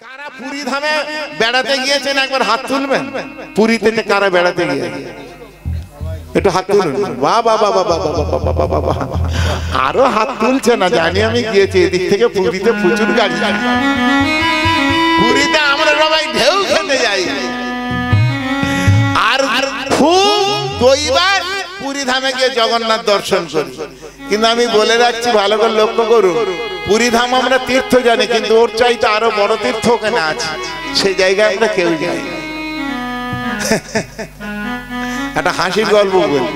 কারা পুরী ধামে বেড়াতে গিয়েছেন একবার হাত তুলবেন? পুরীতে কারা বেড়াতে গিয়েছে একটু হাত তুলুন। বাবা বাবা বাবা বাবা বাবা, আরো হাত তুলছে না, জানি আমি গিয়েছি এদিক থেকে পুরীতে প্রচুর গাড়ি। পুরীতে আমরা সবাই ঢেউ খেতে যাই আর খুব দইবার পুরী ধামে গিয়ে জগন্নাথ দর্শন করি। কিন্তু আমি বলে রাখছি, ভালো করে লক্ষ্য করুন, পুরী ধাম আমরা তীর্থ জানি, কিন্তু ওর চাইতে আরো বড় তীর্থ ওখানে আছে, সেই জায়গায় আমরা কেউ যাই। একটা হাসির গল্প বলি,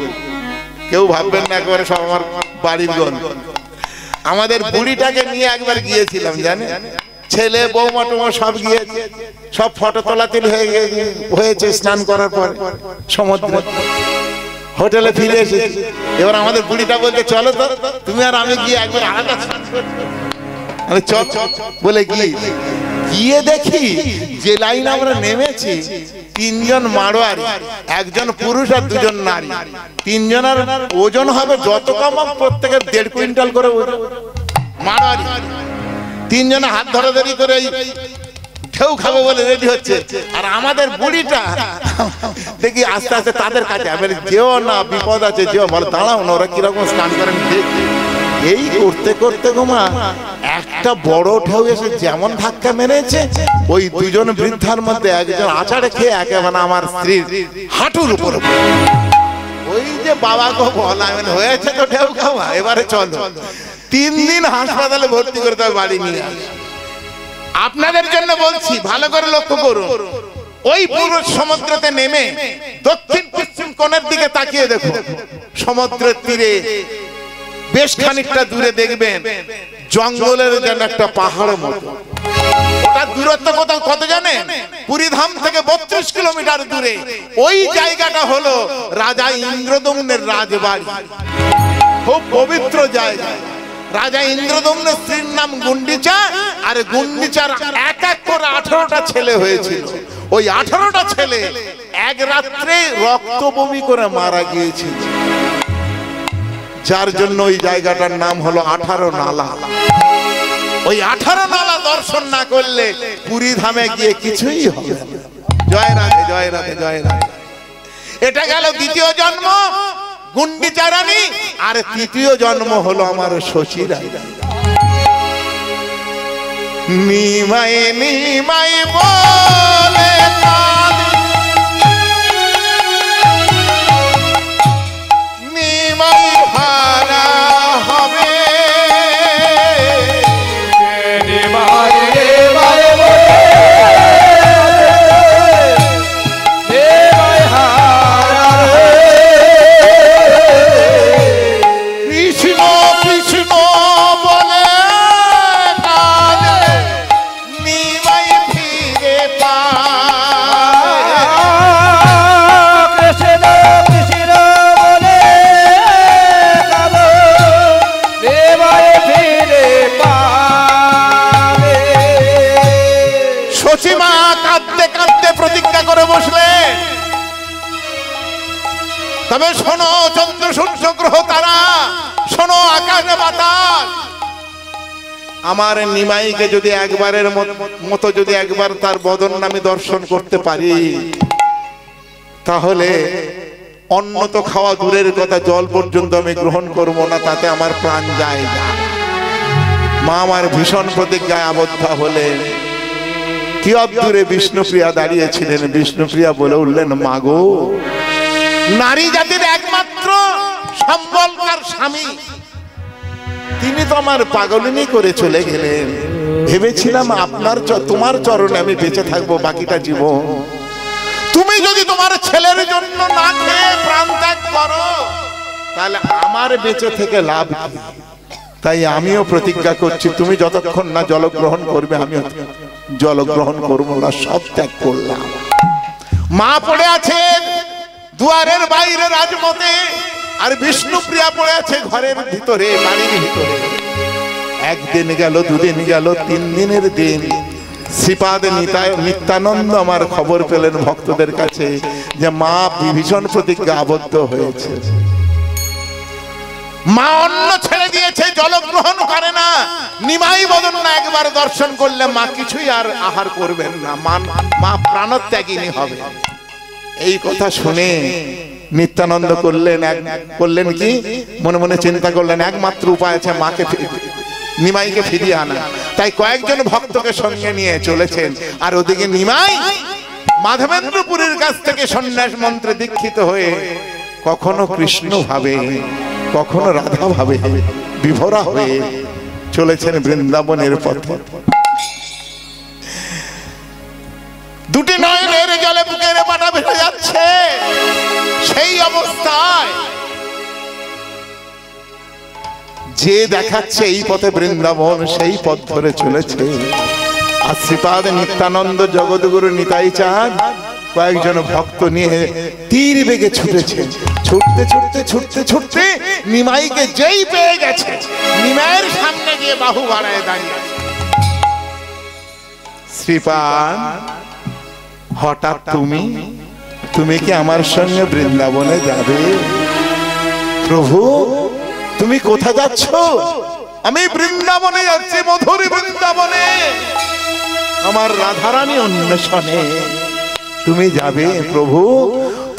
কেউ ভাববেন না একবারে সব আমার বাড়ির গল্প। আমাদের বুড়িটাকে নিয়ে একবার গিয়েছিলাম, জানেন, ছেলে বৌমা টুমা সব গিয়েছে, সব ফটো তোলাতুলি হয়েছে স্নান করার পর সমুদ্রে। হোটেলে ফিরে এসেছি, এবার আমাদের বুড়িটা বলতে চলো তো তুমি আর আমি গিয়ে একবার আলাদা চল বলে গিয়ে দেখি যে লাইন আমরা নেমেছি, তিনজন মারোয়ারি, একজন পুরুষ আর দুজন নারী। তিনজনের ওজন হবে যত কম প্রত্যেকের 1.5 কুইন্টাল করে ওজন। মারোয়ারি তিনজনে হাত ধরাধরি করে ঢেউ খাবো বলে রেডি হচ্ছে, আর আমাদের বুড়িটা দেখি আস্তে আস্তে তাদের কাছে, যেও না বিপদ আছে, যেও বলে দাঁড়াও না, ওরা কিরকম স্নান করেন দেখি। এই করতে করতে গোমা একটা বড় ঢেউ এসে যেমন ধাক্কা মেরেছে, ওই দুজন বৃদ্ধার মধ্যে একজন আচারে খেয়ে একেবারে আমার স্ত্রীর হাঁটুর উপর। ওই যে বাবাকে বলা হয়েছে তো ঢেউ খাওয়া, এবারে চলো 3 দিন হাসপাতালে ভর্তি করতে হবে, বাড়ি নিয়ে। আপনাদের জন্য বলছি, ভালো করে লক্ষ্য করুন, ওই পুরো সমুদ্রতে নেমে দক্ষিণ পশ্চিম কোণের দিকে তাকিয়ে দেখুন, সমুদ্রের তীরে বেশ খানিকটা দূরে দেখবেন জঙ্গলের যেন একটা পাহাড়ের মতো। ওটা দূরত্ব কত জানেন? পুরী ধাম থেকে 32 কিলোমিটার দূরে। ওই জায়গাটা হলো রাজা ইন্দ্রদম্নের রাজবাড়ি, খুব পবিত্র জায়গা। রাজা ইন্দ্রদম্নের স্ত্রীর নাম গুন্ডিচা, আর গুন্ডিচার এক এক করে 18টা ছেলে হয়েছিল। ওই 18টা ছেলে এক রাত্রে রক্ত বমি করে মারা গিয়েছিল, যার জন্য ওই জায়গাটার নাম হলো 18 নালা। ওই 18 নালা দর্শন না করলে পুরী ধামে গিয়ে কিছুই হবে না। জয় রাধে জয় রাধে জয় রাধে। এটা গেল দ্বিতীয় জন্ম গুন্ডিচা রানী, আর তৃতীয় জন্ম হলো আমার শশীরা। নিমাই নিমাই বলে নিমাই হারা হবে, নিমাই নিমাই বলে নিমাই হারা হবে। কৃষ্ণ কৃষ্ণ বলে কাঁদে, নিমাই ফিরে পায়। কৃষ্ণ কৃষ্ণ বলে কাঁদে, নিমাই ফিরে পাবে। শচীমা কাঁদতে কাঁদতে প্রতিজ্ঞা করে বসলেন, তবে শোনো চন্দ্র সূর্য গ্রহ তারা, শোনো আকাশে বাতাস, আমার নিমাইকে যদি একবারের মতো যদি একবার তার বদন আমি দর্শন করতে পারি, তাহলে অন্ন তো খাওয়া দূরের কথা, জল পর্যন্ত আমি গ্রহণ করব না, তাতে আমার প্রাণ যায় না। মা আমার ভীষণ প্রতিজ্ঞায় আবদ্ধ হলেন। কি অদূরে বিষ্ণুপ্রিয়া দাঁড়িয়েছিলেন, বিষ্ণুপ্রিয়া বলে উঠলেন, মাগো, নারী জাতির একমাত্র সম্বলকার স্বামী তিনি তো আমার পাগলিনী করে চলে গেলেন। ভেবেছিলাম তোমার চরণে আমি বেঁচে থাকবো বাকিটা জীবন। তুমি যদি তোমার ছেলের জন্য না খেয়ে প্রাণ ত্যাগ করো, তাহলে আমার বেঁচে থেকে লাভ কি? তাই আমিও প্রতিজ্ঞা করছি, তুমি যতক্ষণ না জল গ্রহণ করবে আমিও জল গ্রহণ করবো না, সব ত্যাগ করলাম। মা পড়ে আছে দুয়ারের বাইরে রাজমতে, আর বিষ্ণুপ্রিয়া পড়ে আছে ঘরের ভিতরে, বাড়ির ভিতরে। একদিন গেল, দুদিন গেল, 3 দিনের দিন শ্রীপাদ নিত্যানন্দ আমার খবর পেলেন ভক্তদের কাছে যে মা ভীষণ প্রতিজ্ঞা আবদ্ধ হয়েছে। মা অন্য ছেড়ে ছেড়ে দিয়েছে, জলগ্রহণ করে না, নিমাই বদন না একবার দর্শন করলে মা কিছুই আর আহার করবেন না, মা প্রাণত্যাগিনী হবে। এই কথা শুনে নিত্যানন্দ করলেন কি, মনে মনে চিন্তা করলেন একমাত্র উপায় আছে মাকে নিমাইকে ফিরিয়ে আনা। তাই কয়েকজন ভক্তকে সঙ্গে নিয়ে চলেছেন। আর ওদিকে নিমাই মাধবেন্দ্রপুরীর কাছ থেকে সন্ন্যাস মন্ত্রে দীক্ষিত হয়ে কখনো কৃষ্ণ ভাবে, কখনো রাধা ভাবে বিভোরা হয়ে চলেছেন বৃন্দাবনের পথে। দুটি নয়নের জলে বুকের পাটা ভেসে যাচ্ছে। সেই অবস্থায় যে দেখাচ্ছে এই পথে বৃন্দাবন, সেই পথ ধরে চলেছে। আর শ্রীপাদ নিত্যানন্দ জগৎগুরু নিতাই চাঁদ কয়েকজন ভক্ত নিয়ে তীর বেগে ছুটেছে। ছুটতে ছুটতে ছুটতে ছুটতে নিমাইকে যেই পেয়ে গেছে, নিমাইয়ের সামনে গিয়ে বাহু বাড়ায় দাঁড়িয়ে। শ্রীপাদ, হঠাৎ তুমি কি আমার সঙ্গে বৃন্দাবনে যাবে? প্রভু, তুমি কোথা যাচ্ছ? আমি বৃন্দাবনে যাচ্ছি, মধুর বৃন্দাবনে, আমার রাধারানী অন্বেষণে। তুমি যাবে? প্রভু,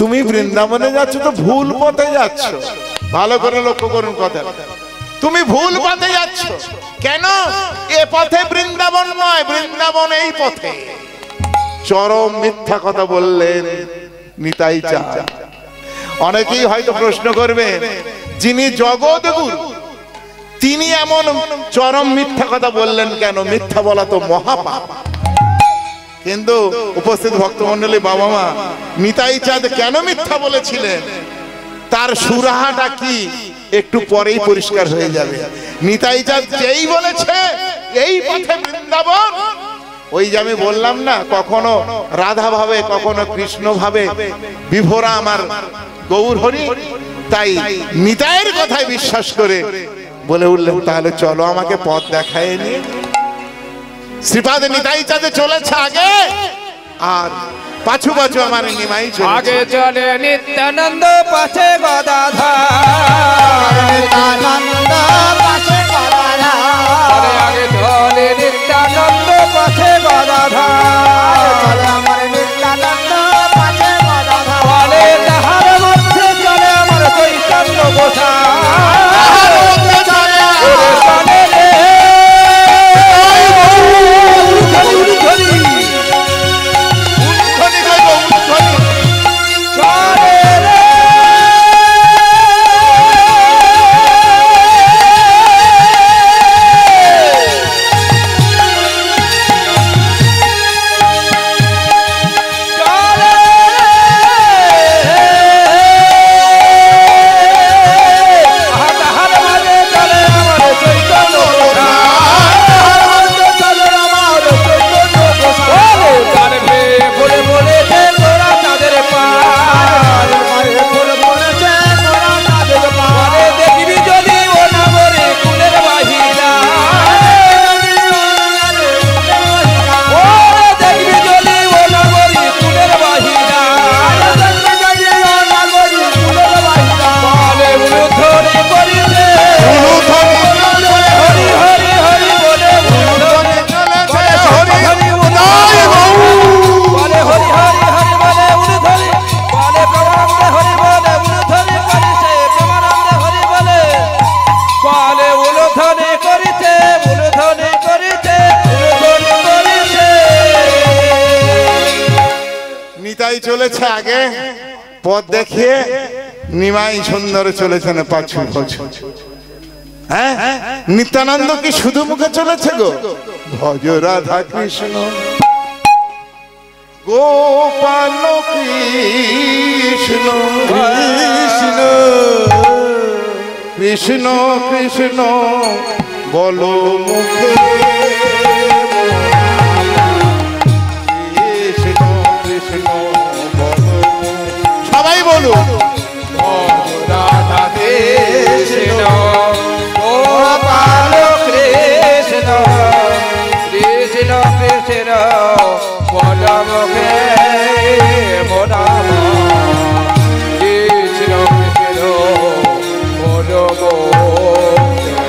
তুমি বৃন্দাবনে যাচ্ছ তো ভুল পথে যাচ্ছ। ভালো করে লক্ষ্য করুন কথা, তুমি ভুল পথে যাচ্ছ। কেন? এ পথে বৃন্দাবন নয়, বৃন্দাবন এই পথে। চরম মিথ্যা কথা বললেন নিতাই চাঁদ। অনেকেই হয়তো প্রশ্ন করবেন, যিনি জগৎগুরু তিনি এমন চরম মিথ্যা কথা বললেন কেন? মিথ্যা বলা তো মহাপাপ। কিন্তু উপস্থিত ভক্তমণ্ডলী, বাবা মা, নিতাই চাঁদ কেন মিথ্যা বলেছিলেন তার সুরাহাটা কি একটু পরেই পরিষ্কার হয়ে যাবে। নিতাই চাঁদ যেই বলেছে এই পথে বৃন্দাবন, ওই যে আমি বললাম না, কখনো রাধা ভাবে কখনো কৃষ্ণ ভাবে বিভোরা আমার গৌর হরি। তাই নিতাইয়ের কথায় বিশ্বাস করে বলে উঠলেন, তাহলে চলো আমাকে পথ দেখায় নি। শ্রীপাদ নিতাই চাঁদে চলেছে আগে, আর পাছু পাছু আমার নিমাই চলেছে। আগে চলে নিত্যানন্দ, পাছে গদাধর। নিত্যানন্দ পাছে গদাধর, আগে চলে নিত্যানন্দ, পাছে গদাধর। আমার নিত্যানন্দ পাছে গদাধর, বলে তাহার মধ্যে চলে আমার চৈতন্য গোসাই। চলেছে আগে, পথ দেখিয়ে নিমাই সুন্দর চলেছেন পাছু পাছু। হ্যাঁ, নিত্যানন্দ কি শুধু মুখে চলেছে গো? ভজ রাধা কৃষ্ণ গোপাল কৃষ্ণ কৃষ্ণ কৃষ্ণ কৃষ্ণ বলো মুখে, সবাই বলো রাধা কৃষ্ণ গোপাল কৃষ্ণ কৃষ্ণ কৃষ্ণ বল মুখে মোনাম, কৃষ্ণ কৃষ্ণ বল মুখে।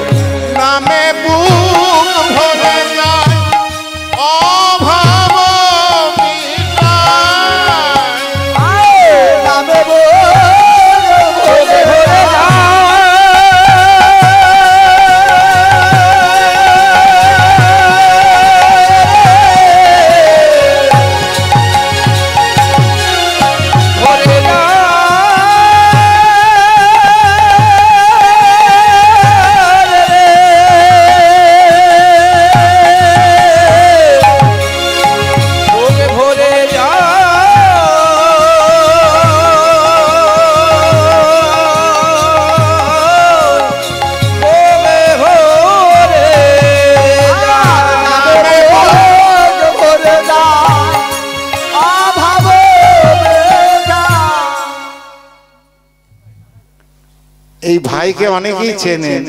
এই ভাইকে অনেকেই চেনেন।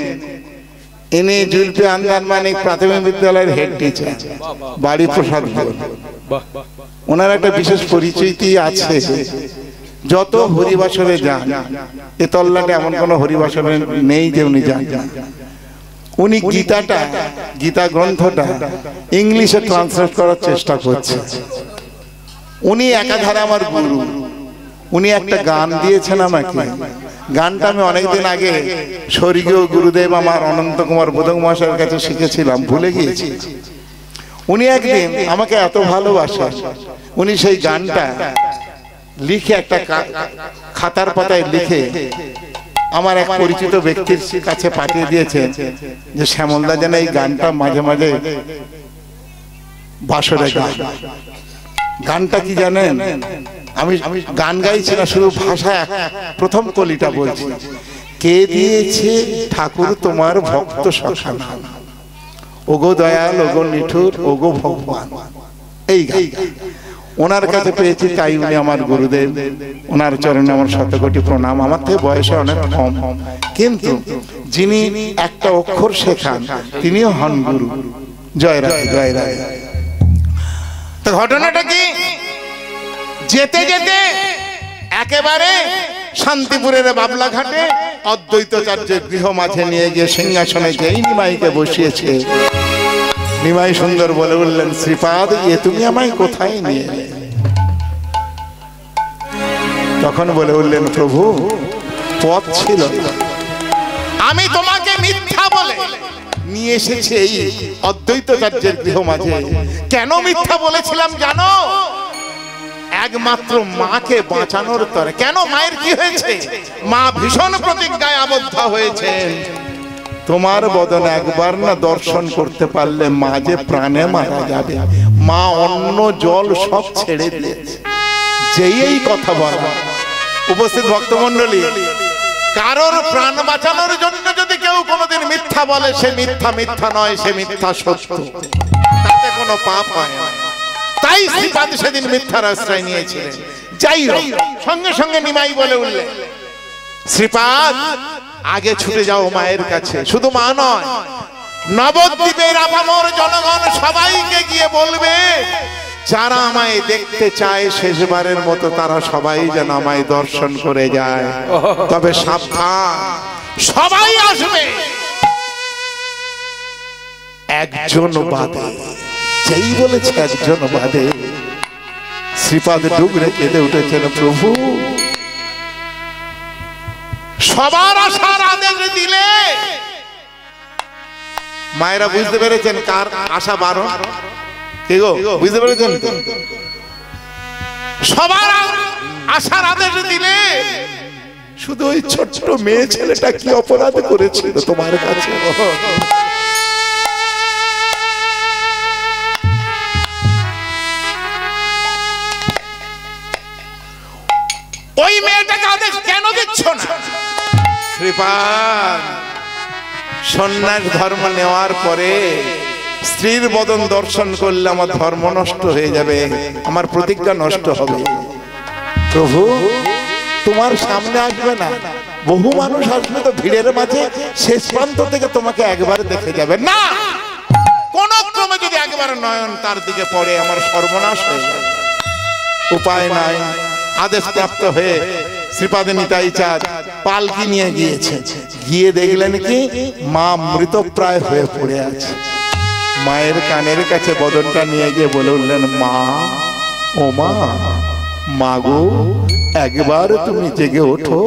ইনি জুলফি আন্দারমানিক প্রাথমিক বিদ্যালয়ের হেড টিচার, বাড়ি প্রসাদপুর। ওনার একটা বিশেষ পরিচিতি আছে। যত হরিবাসরে যান, এ তল্লাটে এমন কোন হরিবাসরে নেই যে উনি যান না। উনি গীতা গ্রন্থটা ইংলিশে ট্রান্সলেট করার চেষ্টা করছে। উনি একাধারে আমার গুরু। উনি একটা গান দিয়েছেন আমাকে। গানটা আমি অনেকদিন আগে স্বর্গীয় গুরুদেব আমার অনন্ত কুমার বোধক মহাশয়ের কাছে শিখেছিলাম, ভুলে গিয়েছি। উনি একদিন আমাকে এত ভালোবাসেন, উনি সেই গানটা লিখে একটা খাতার পাতায় লিখে আমার এক পরিচিত ব্যক্তির কাছে পাঠিয়ে দিয়েছেন যে শ্যামলদা যেন এই গানটা মাঝে মাঝে বাসরে গান। গানটা কি জানেন? আমি গান গাইছি না, শুধু ভাষা প্রথম কলিটা বলছি। কে দিয়েছে ঠাকুর তোমার ভক্ত সখা নাম, ওগো দয়াল, ওগো নিঠুর, ওগো ভগবান। এই গান ওনার কাছে পেয়েছি, তাই উনি আমার গুরুদেব। ওনার চরণে আমার শতকোটি প্রণাম। আমার থেকে বয়সে অনেক কম, কিন্তু যিনি একটা অক্ষর শেখান তিনিও হন গুরু। জয় রায়, জয় রায়। তো ঘটনাটা কি? যেতে যেতে একেবারে শান্তিপুরের বাবলা ঘাটে অদ্বৈতাচার্যের গৃহ মাঝে নিয়ে গিয়ে সিংহাসনে যেই নিমাইকে বসিয়েছে, নিমাই সুন্দর বলে উঠলেন, শ্রীপাদ, এ তুমি আমায় কোথায় নিয়ে এলে? তখন বলে উঠলেন, প্রভু, পথ ছিল না, আমি তোমাকে মিথ্যা বলে নিয়ে এসেছি এই অদ্বৈতাচার্যের গৃহ মাঝে। কেন মিথ্যা বলেছিলাম জানো? একমাত্র মাকে বাঁচানোর তরে। কেন? মায়ের কি হয়েছে? মা ভীষণ প্রতিজ্ঞায় আবদ্ধ হয়েছে, তোমার বদন একবার না দর্শন করতে পারলে মা যে প্রাণে মারা যাবে। মা অন্ন জল সব ছেড়ে দিয়েছে। যেই এই কথা বলা, উপস্থিত ভক্তমণ্ডলী, কারোর প্রাণ বাঁচানোর জন্য যদি কেউ কোনোদিন মিথ্যা বলে, সে মিথ্যা মিথ্যা নয়, সে মিথ্যা সত্য, তাতে কোনো পাপ হয় না। তাই শ্রীপাদ সেদিন মিথ্যার আশ্রয় নিয়েছিলেন। যাই হোক, সঙ্গে সঙ্গে নিমাই বলে উঠলেন, শ্রীপাদ, আগে ছুটে যাও মায়ের কাছে। শুধু মা নয়, নবদ্বীপের আপামর জনগণ সবাইকে গিয়ে বলবে, যারা আমায় দেখতে চায় শেষবারের মতো, তারা সবাই যেন আমায় দর্শন করে যায়। তবে সাবধান, সবাই আসবে, একজন বাদে। যেই বলেছে একজন বাদে, শ্রীপাদ ডুবরে কেঁদে উঠেছেন, প্রভু, সবার আশার আদেশ দিলে। মায়েরা বুঝতে পেরেছেন কার আশা বারণ? কে গো, বুঝতে পেরেছেন? সবার আশার আদেশ দিলে, শুধু ওই ছোট্ট মেয়ে ছেলেটা কি অপরাধ করেছিল তোমার কাছে? ওই মেয়েটাকে আদেশ কেন দিচ্ছ না? শ্রীপাদ, সন্ন্যাস ধর্ম নেওয়ার পরে স্ত্রীর বদন দর্শন করলে আমার ধর্ম নষ্ট হয়ে যাবে, আমার প্রতিজ্ঞা নষ্ট হবে। প্রভু, তোমার সামনে আসবে না, বহু মানুষ আসবে তো ভিড়ের মাঝে, শেষ প্রান্ত থেকে তোমাকে একবার দেখে যাবে না। কোন ক্রমে যদি একবার নয়ন তার দিকে পড়ে, আমার সর্বনাশ হয়ে যাবে। উপায় নাই। আদেশ প্রাপ্ত হয়ে শ্রীপাদ নিতাই চাঁদ পালকি নিয়ে গিয়েছে। গিয়ে দেখলেন কি, মা মৃতপ্রায় হয়ে পড়ে আছে। মায়ের কানের কাছে বদনটা নিয়ে গিয়ে বলে উঠলেন, মা, ও মা, মাগো, একবার তুমি জেগে ওঠো,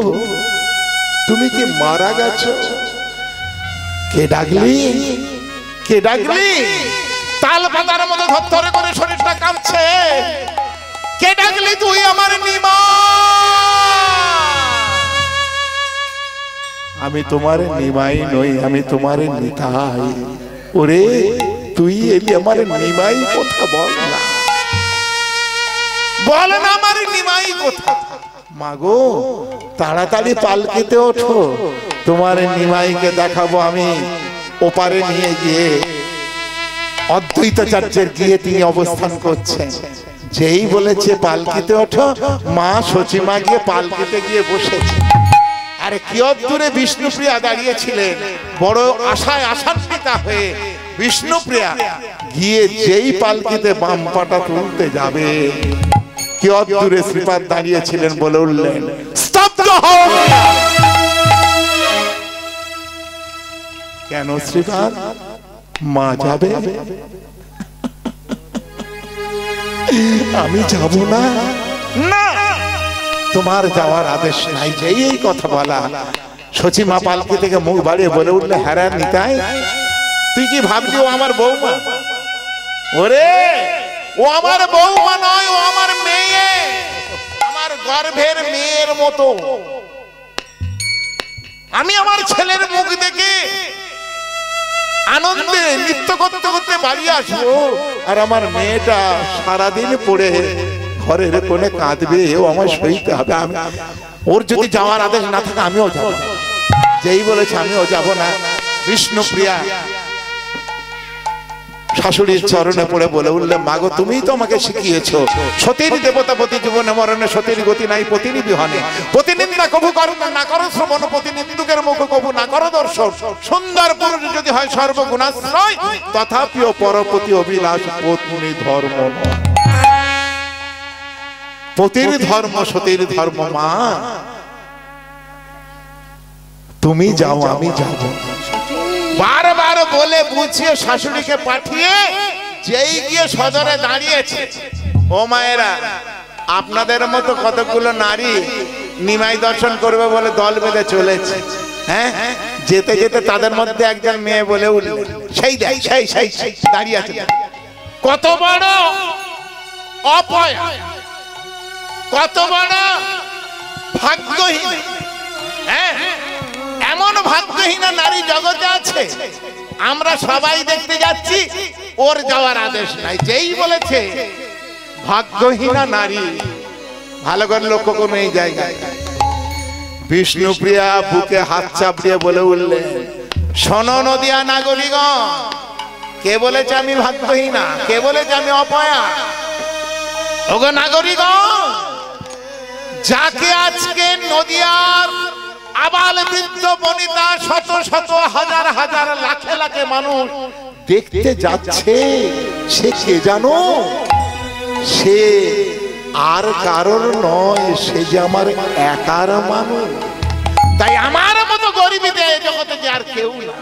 তুমি কি মারা গেছো? কে ডাকলি? কে ডাকলি? তাল পাতার মতো ধরধরে করে শরীরটা কাঁপছে। কে ডাকলি তুই আমার নিমা? আমি তোমার নিমাই নই, আমি তোমার নিতাই। ওরে, তুই এলি আমার নিমাই কথা বল না, বল না আমার নিমাই কথা। মাগো, তাড়াতাড়ি পালকিতে ওঠো, তোমার নিমাইকে দেখাবো আমি ওপারে নিয়ে গিয়ে অদ্বৈতাচার্যের গিয়ে তিনি অবস্থান করছেন। যেই বলেছে পালকিতে ওঠো, মা সচিমা গিয়ে পালকিতে গিয়ে বসেছে। আরে কি দূরে বিষ্ণুপ্রিয়া দাঁড়িয়েছিলেন, বড় আশায় আশান্বিতা হয়ে বিষ্ণুপ্রিয়া গিয়ে যেই পালকিতে বাম পাটা তুলতে যাবে, কি দূরে শ্রীপাদ দাঁড়িয়েছিলেন, বলে উঠলেন স্তব্ধ হও। কেন শ্রীপাদ, মা যাবে? আমি যাব না। না, তোমার যাওয়ার আদেশ নাই। যেই এই কথা বলা, সচিমা পালকি থেকে মুখ বাড়িয়ে বলে উঠলে, হ্যাঁ নিতাই, তুই কি ভাবলি ও আমার বৌমা? ওরে, ও আমার বৌমা নয়, ও আমার মেয়ে, আমার গর্ভের মেয়ের মতো। আমি আমার ছেলের মুখ দেখে আনন্দে নৃত্য করতে করতে বাড়ি আসবো, আর আমার মেয়েটা সারাদিন পড়ে ঘরের কোণে কাঁদবে, ও আমার সইতে হবে। ওর যদি যাওয়ার আদেশ না থাকে আমিও যাব। যেই বলেছে আমিও যাব না, বিষ্ণুপ্রিয়া শাশুড়ির চরণে পড়ে বলে উঠলে, মাগো তুমিই তো আমাকে শিখিয়েছো, সতীর দেবতা পতি জীবনে মরণে সতীর গতি নাই পতিনি বিহনে, প্রতিনিন্দা কবু করো না করো শ্রবণ, প্রতিনিন্দুকের মুখ কবু না করো দর্শন, সুন্দর পুরুষ যদি হয় সর্বগুণাশ্রয়, তথাপিও পরপতি অভিলাষ পত্নী ধর্ম নয়। পতির ধর্ম সতীর ধর্ম। মা তুমি যাও, আমি যাব। বারবার বলে বুঝিয়ে শাশুড়িকে পাঠিয়ে যেই গিয়ে সদরে দাঁড়িয়েছে, ও মায়েরা, আপনাদের মতো কতগুলো নারী নিমাই দর্শন করবে বলে দল বেঁধে চলেছে। হ্যাঁ, যেতে যেতে তাদের মধ্যে একজন মেয়ে বলে উঠল, সেই দেখ, সেই দাঁড়িয়ে আছে, কত বড় অপয়া, কত বড় ভাগ্যহীন। হ্যাঁ, এমন ভাগ্যহীনা নারী জগতে আছে। আমরা সবাই দেখতে যাচ্ছি, ওর যাওয়ার আদেশ নাই। যেই বলেছে ভাগ্যহীনা নারী, ভালো করে লক্ষ্য করুন এই জায়গায়। বিষ্ণুপ্রিয়া বুকে হাত চাপড়িয়ে বলে উঠলেন, শোনো নদিয়া নাগরিকগণ, কে বলেছে আমি ভাগ্যহীনা? কে বলেছে আমি অপয়া? ওগো নাগরিকগণ, যাকে আজকে নদিয়ার আবাল বৃদ্ধ বনিতা শত শত হাজার হাজার লাখে লাখে মানুষ দেখতে যাচ্ছে, সে কে জানো? সে আর কারোর নয়, সে যে আমার একার মানুষ। তাই আমার মতো গরিবীদের জগতে যে আর কেউ না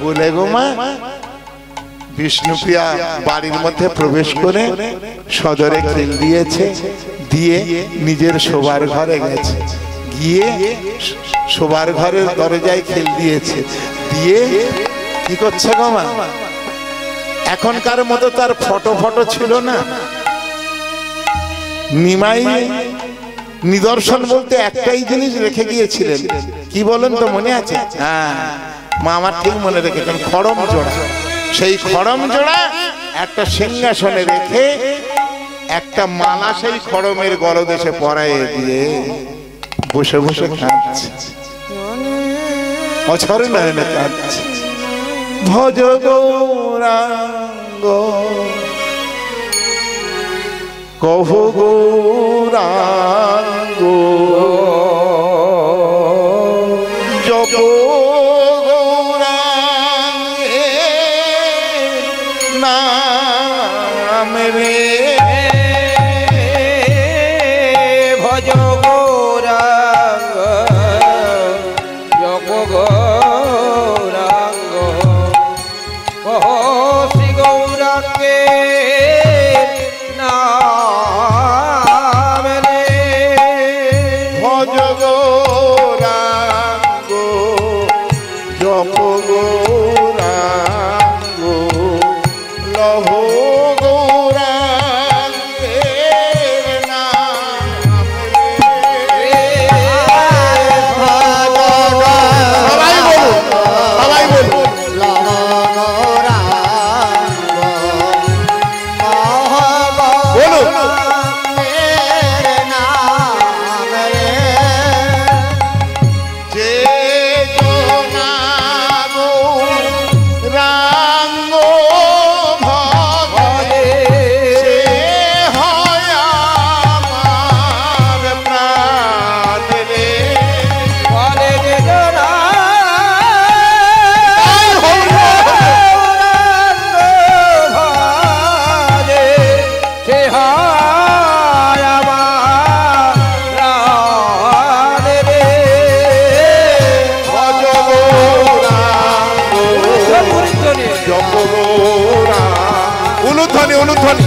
বলে গো মা। বিষ্ণুপ্রিয়া বাড়ির মধ্যে প্রবেশ করে সদরে খেল দিয়েছে, দিয়ে নিজের শোবার ঘরে গেছে, গিয়ে শোবার ঘরের দরজায় খেল দিয়েছে, দিয়ে কি করছে গো মা? এখনকার মতো তার ফটো ছিল না। নিমাই নিদর্শন বলতে একটাই জিনিস রেখে গিয়েছিলেন, কি বলেন তো মনে আছে? হ্যাঁ মা, আমার ঠিক মনে রেখেছেন, খড়ম জোড়া। সেই খড়ম জোড়া একটা সিংহাসনে রেখে একটা মালা সেই খড়মের গলদেশে পরাইয়ে দিয়ে বসে বসে কাঁদছে, অছর নয়নে কাঁদছে। ভজ গৌরাঙ্গ কহ গৌরাঙ্গ, জপ গৌরাঙ্গে নাম রে, ভজ গৌরাঙ্গ জপ গৌরাঙ্গ, কহ শ্রী গৌরাঙ্গে নাম রে, ভজ গৌরাঙ্গ জপ গৌরাঙ্গ, লহ গৌরাঙ্গের নাম রে। হায় আমার প্রাণে রে ভজ গৌরাঙ্গ জপ গৌরাঙ্গ। উলুধ্বনি উলুধ্বনি।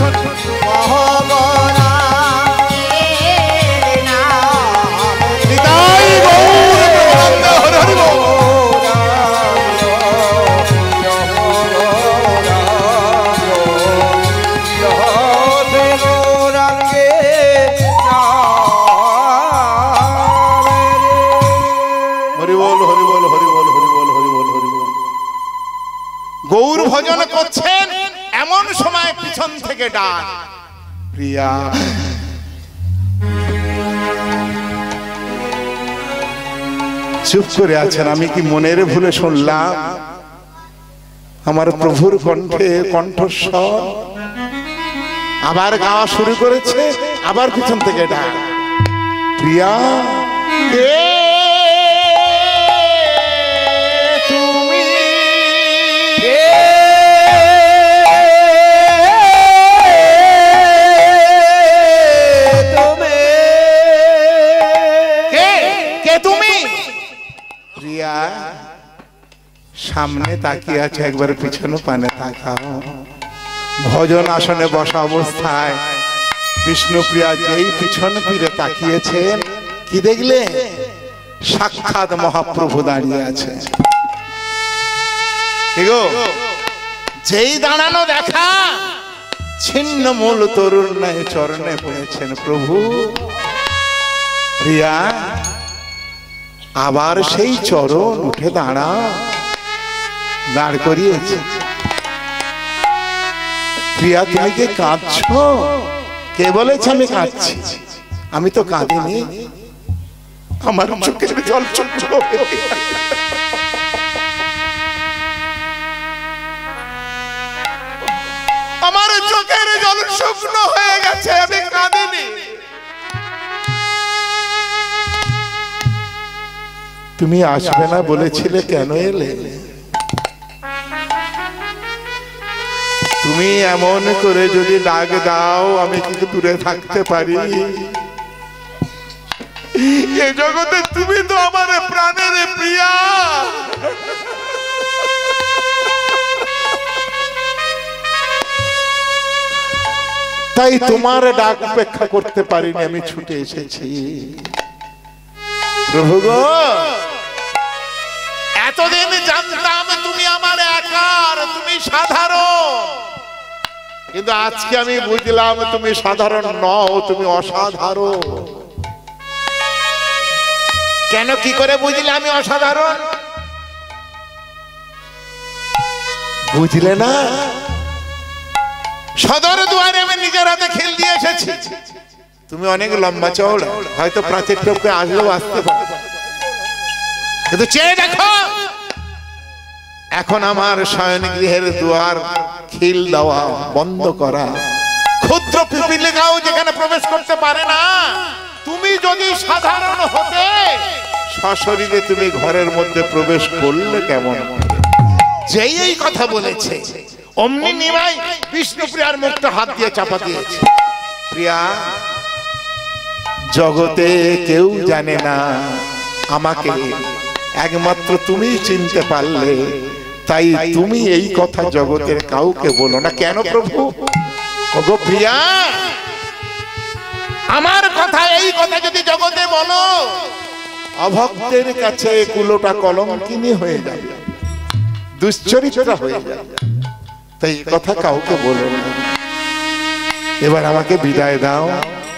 নিতাই গৌর প্রেমানন্দ হরি হরি বল। গৌর ভজন করছেন, এমন সময় পিছন থেকে ডাক, প্রিয়া। চুপ করে আছেন, আমি কি মনের ভুলে শুনলাম আমার প্রভুর কণ্ঠে কণ্ঠস্বর? আবার গাওয়া শুরু করেছে, আবার পিছন থেকে ডাক, প্রিয়া তুমি প্রিয়া। সামনে তাকিয়ে আছে, একবার পিছনে পানে তাকাও। ভজন আসনে বসা অবস্থায় বিষ্ণুপ্রিয়া যেই পিছন ফিরে তাকিয়েছেন, কি দেখলে? সাক্ষাৎ মহাপ্রভু দাঁড়িয়ে আছে। যেই দাঁড়ানো দেখা, ছিন্ন মূল তরুণ ন্যায় চরণে পড়েছেন প্রভু। প্রিয়া আবার সেই চরণ উঠে দাঁড়া, দাঁড় করিয়েছে। প্রিয়া তুমি কি কাঁদছো? কে বলেছে আমি কাঁদছি? আমি তো কাঁদিনি, আমার চোখের জল চুকলো। আমার চোখের জল শুকনো হয়ে গেছে, আমি কাঁদিনি। তুমি আসবে না বলেছিলে, কেন এলে? তুমি এমন করে যদি ডাক দাও, আমি কিন্তু দূরে থাকতে পারি? এ জগতে তুমি তো আমার প্রাণের প্রিয়া। তাই তোমার ডাক উপেক্ষা করতে পারিনি, আমি ছুটে এসেছি। প্রভু গো, এতদিন জানতাম তুমি আমার একার, তুমি সাধারণ, কিন্তু আজকে আমি বুঝলাম তুমি সাধারণ নও, তুমি অসাধারণ। কেন, কি করে বুঝলে আমি অসাধারণ? বুঝলে না? সদর দুয়ারে আমি নিজের হাতে খেল দিয়ে এসেছি। তুমি অনেক লম্বা চওড়া, হয়তো প্রাচীর টপকে আসলেও আসতে পারো, কিন্তু চেয়ে দেখো, এখন আমার শয়ন গৃহের দুয়ার খিল দেওয়া, বন্ধ করা। ক্ষুদ্র পিপীলিকাও যেখানে প্রবেশ করতে পারে না। তুমি যদি সাধারণ হতে, সশরীরে তুমি ঘরের মধ্যে প্রবেশ করলে কেমন? যেই এই কথা বলেছে, অমনি নিমাই বিষ্ণুপ্রিয়ার মুখটা হাত দিয়ে চাপা দিয়েছে। প্রিয়া, জগতে কেউ জানে না আমাকে, একমাত্র তুমি চিনতে পারলে, তাই তুমি এই কথা জগতের কাউকে বলো না। কেন প্রভু? ওগো প্রিয়া, আমার কথা, এই কথা যদি জগতে বলো, অভক্তের কাছে কুলোটা কলঙ্কিনী হয়ে যাবে, দুশ্চরিত্রা হয়ে যাবে। তাই এই কথা কাউকে বলো না। এবার আমাকে বিদায় দাও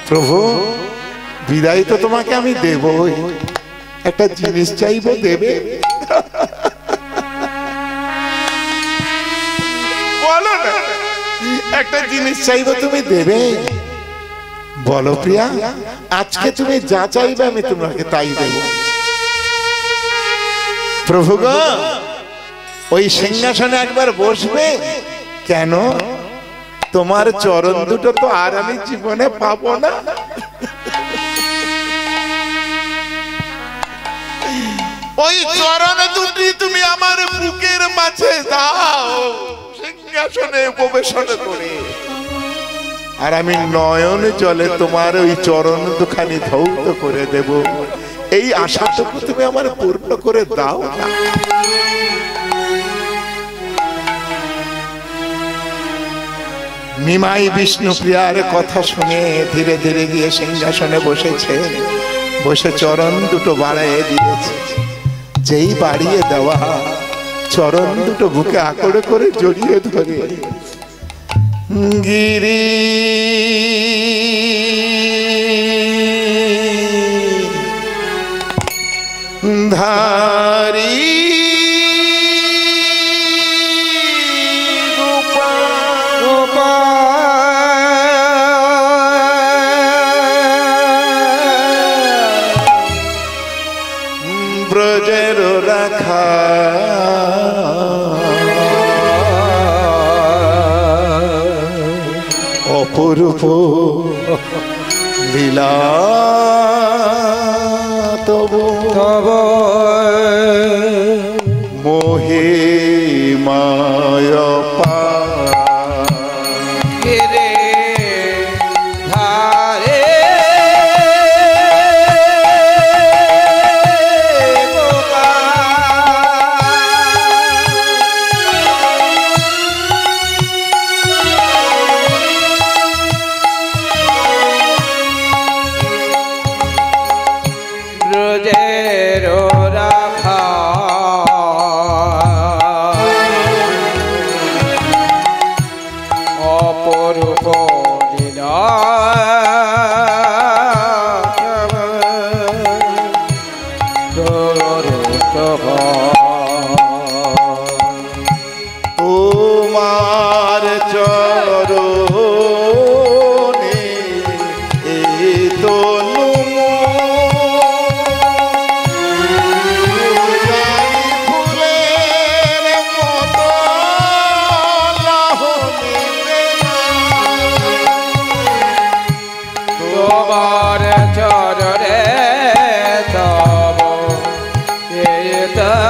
প্রভু। বিদায় তো তোমাকে আমি দেবই, একটা জিনিস চাইবো, দেবে? বলো না, একটা জিনিস চাইবো, তুমি দেবে? বলো প্রিয়া, আজকে তুমি যা চাইবে আমি তোমাকে তাই দেব। প্রভু গো, ওই সিংহাসনে একবার বসবে? কেন? তোমার চরণ দুটো তো আর আমি জীবনে পাবো না। ওই চরণ দুটি তুমি আমার বুকের মাঝে দাও, সিংহাসনে উপবেশন করে। আর আমি নয়ন জলে তোমার ওই চরণ দুখানি ধৌত করে দেব, এই আশাটুকু তুমি আমার পূর্ণ করে দাও না। নিমাই বিষ্ণুপ্রিয়ার কথা শুনে ধীরে ধীরে গিয়ে সিংহাসনে বসেছে, বসে চরণ দুটো বাড়িয়ে দিয়েছে। যেই বাড়িয়ে দেওয়া চরণ দুটো বুকে আঁকড়ে করে জড়িয়ে ধরে গিরি ধারি ব্রজের রাখা অপরূপ লীলা তব মহিমায় তোমার চরণে এই তনু ফুলের মতো তোমার চরণে তব তব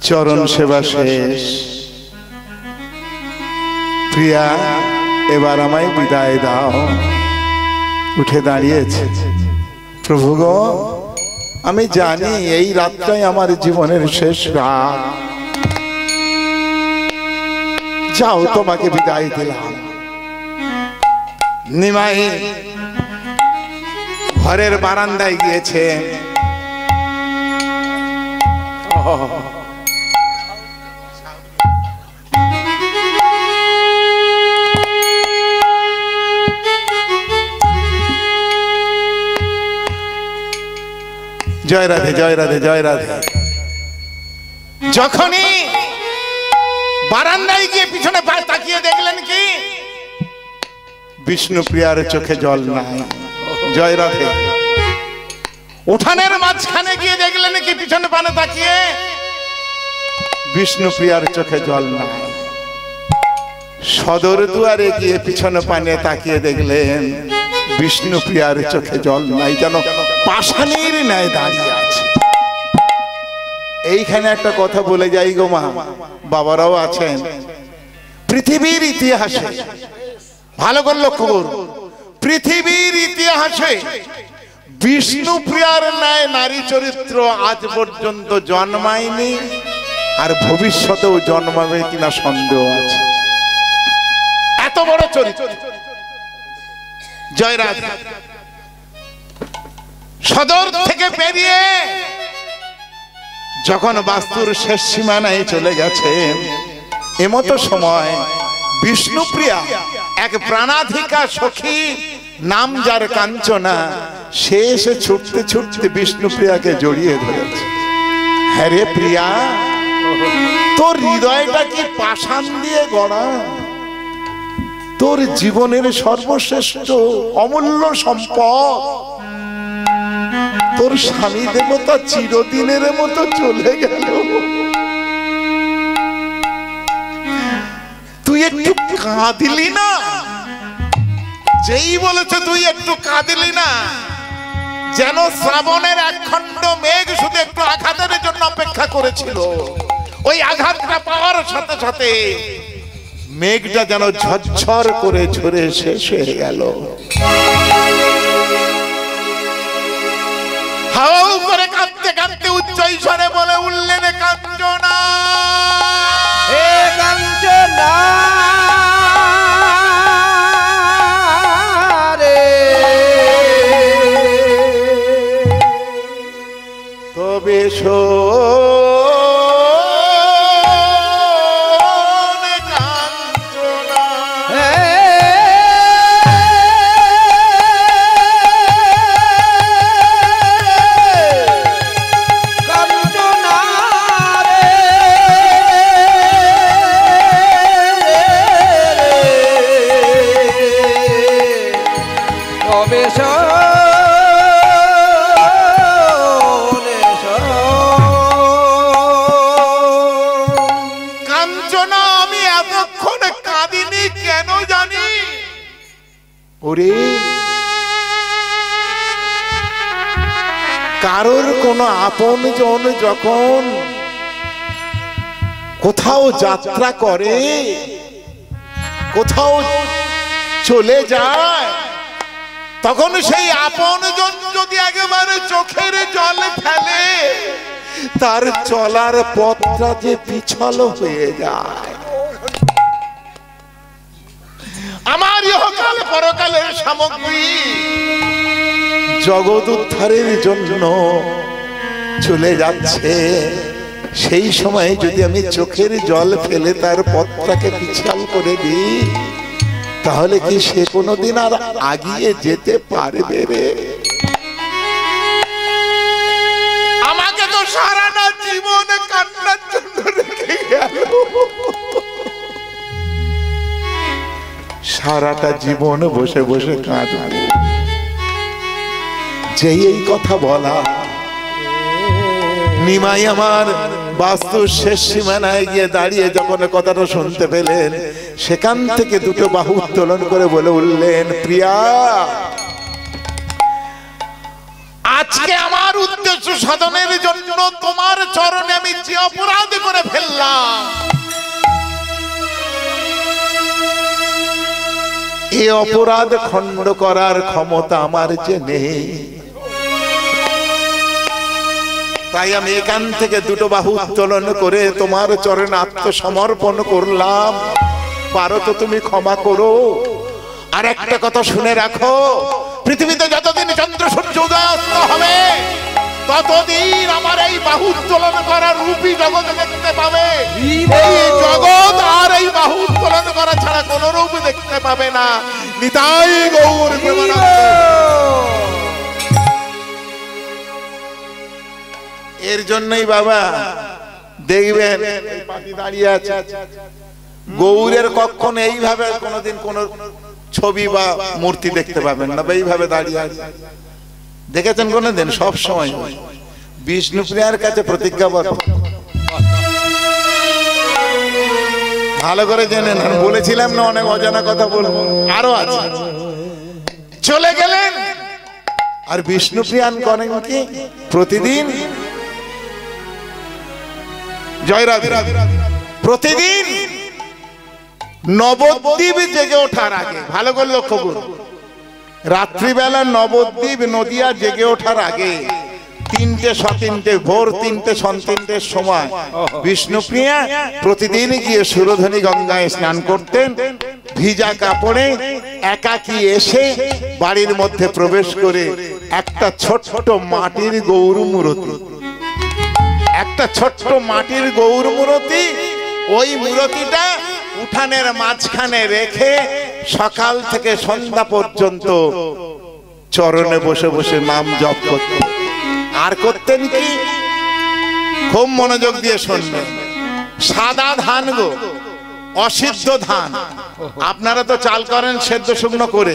চরণ সেবা শেষ। প্রিয়া, এবার আমায় বিদায় দাও। উঠে দাঁড়িয়েছে। প্রভু গো, আমি জানি এই রাতটাই আমার জীবনের শেষ রাত। যাও, তোমাকে বিদায় দিলাম। নিমাই ঘরের বারান্দায় গিয়েছে। জয় রাধে, জয় রাধে, জয় রাধে। যখনই বারান্দায় গিয়ে পিছনে তাকিয়ে দেখলেন কি বিষ্ণুপ্রিয়ার চোখে জল নাই। জয় রাধে। উঠানের মাঝখানে গিয়ে দেখলেন কি পিছনে পানে তাকিয়ে বিষ্ণুপ্রিয়ার চোখে জল নাই। সদর দুয়ারে গিয়ে পিছনে পানে তাকিয়ে দেখলেন বিষ্ণুপ্রিয়ার চোখে জল নাই, যেন পাষাণের ন্যায় দাঁড়িয়ে আছে। এইখানে একটা কথা বলে যাই গো মা, বাবারাও আছেন, পৃথিবীর ইতিহাসে ভালো করে লক্ষ্য করুন, পৃথিবীর ইতিহাসে বিষ্ণুপ্রিয়ার ন্যায় নারী চরিত্র আজ পর্যন্ত জন্মায়নি, আর ভবিষ্যতেও জন্মাবে কিনা সন্দেহ আছে। এত বড় চরিত্র। জয়রাজ সদর থেকে বেরিয়ে যখন বাস্তুর শেষ সীমানায় চলে গেছেন, এমতো সময় বিষ্ণুপ্রিয়া এক প্রাণাধিকা সখী, নাম যার কাঞ্চনা, সে এসে ছুটতে ছুটতে বিষ্ণুপ্রিয়াকে জড়িয়ে ধরেছে। হ্যাঁ রে প্রিয়া, তোর হৃদয়টা কি পাষাণ দিয়ে গড়া? তোর জীবনের সর্বশ্রেষ্ঠ অমূল্য সম্পদ তোর স্বামী দেবতা চিরদিনের মতো চলে গেল, তুই একটু কাঁদলি না? যেই বলেছে তুই একটু কাঁদলি না, যেন শ্রাবণের একখণ্ড মেঘ শুধু একটু আঘাতের জন্য অপেক্ষা করেছিল, ওই আঘাতটা পাওয়ার সাথে সাথে মেঘটা যেন ঝরঝর করে ঝরে শেষ হয়ে গেল। হাউ করে কাঁদতে কাঁদতে উচ্চ স্বরে বলে উঠলেন, কাঞ্চনা, হে কাঞ্চনা রে, তবে শোন কাঞ্চনা, কাঞ্চনা রে, তবে কাঞ্চনা, আমি এতক্ষণ কাঁদিনি কেন জানি? ওরে, কারোর কোনো আপনজন যখন কোথাও যাত্রা করে, কোথাও চলে যায়, তখন সেই আপনজন যদি একেবারে চোখের জল ফেলে, তার চলার পথটা যে পিছল হয়ে যায়। আমার ইহকাল পরকালের সামগ্রী জগৎ উদ্ধারের জন্য চলে যাচ্ছে, সেই সময় যদি আমি চোখের জল ফেলে তার পথটাকে পিছল করে দিই, তাহলে কি সে কোনোদিন আর আগিয়ে যেতে পারবে রে? আমাকে তো সারাটা জীবন কান্নার জন্য রেখে গেল, সারাটা জীবন বসে বসে কাঁদবে। যেই এই কথা বলা, নিমাই আমার বাস্তুর শেষ সীমানায় গিয়ে দাঁড়িয়ে যখন কথাটা শুনতে পেলেন, সেখান থেকে দুটো বাহু উত্তোলন করে বলে উঠলেন, প্রিয়া, আজকে আমার উদ্দেশ্য সাধনের জন্য তোমার চরণে আমি যে অপরাধ করে ফেললাম, এই অপরাধ খণ্ড করার ক্ষমতা আমার যে নেই, তাই আমি এখান থেকে দুটো বাহু উত্তোলন করে তোমার চরণে আত্মসমর্পণ করলাম। পারো তো তুমি ক্ষমা করো। আর একটা কথা শুনে রাখো, পৃথিবীতে যতদিন চন্দ্র সূর্য উদয়াস্ত হবে, ততদিন আমার এই বাহু উত্তোলন করার রূপী জগৎ দেখতে পাবে। এই জগৎ আর এই বাহু উত্তোলন করা ছাড়া কোন রূপ দেখতে পাবে না। নিতাই গৌর প্রেমানন্দ। এর জন্যই বাবা দেখবেন পাখি দাঁড়িয়ে আছে, গৌরের কখনো এইভাবে কোনোদিন কোন ছবি বা মূর্তি দেখতে পাবেন না, এইভাবে দাঁড়িয়ে আছে। দেখেছেন কোনদিন? সব সময় বিষ্ণুপ্রিয়ার কাছে প্রতিজ্ঞাবদ্ধ, ভালো করে জেনে নেন, বলেছিলাম না অনেক অজানা কথা বলবো, আরো আছে। চলে গেলেন। আর বিষ্ণুপ্রিয়ান করেন কি প্রতিদিন, জয়রাধে, প্রতিদিন নবদ্বীপ জেগে ওঠার আগে, ভালো করে লক্ষ্য করুন, রাত্রিবেলা নবদ্বীপ নদিয়া জেগে ওঠার আগে 3টে, 3:15, ভোর 3টে, 3:15 সময় বিষ্ণুপ্রিয়া প্রতিদিন গিয়ে সুরধনী গঙ্গায় স্নান করতেন। ভিজা কাপড়ে একাকী এসে বাড়ির মধ্যে প্রবেশ করে একটা ছোট্ট মাটির গৌর মূর্তি, একটা ছোট্ট মাটির গৌর মূর্তি, ওই মূর্তিটা উঠানের মাঝখানে রেখে সকাল থেকে সন্ধ্যা পর্যন্ত চরণে বসে বসে নাম জপ করতেন। আর করতেন কি, খুব মনোযোগ দিয়ে শুনবেন, সাদা ধান গো, অসিদ্ধ ধান, আপনারা তো চাল করেন সেদ্ধ শুকনো করে,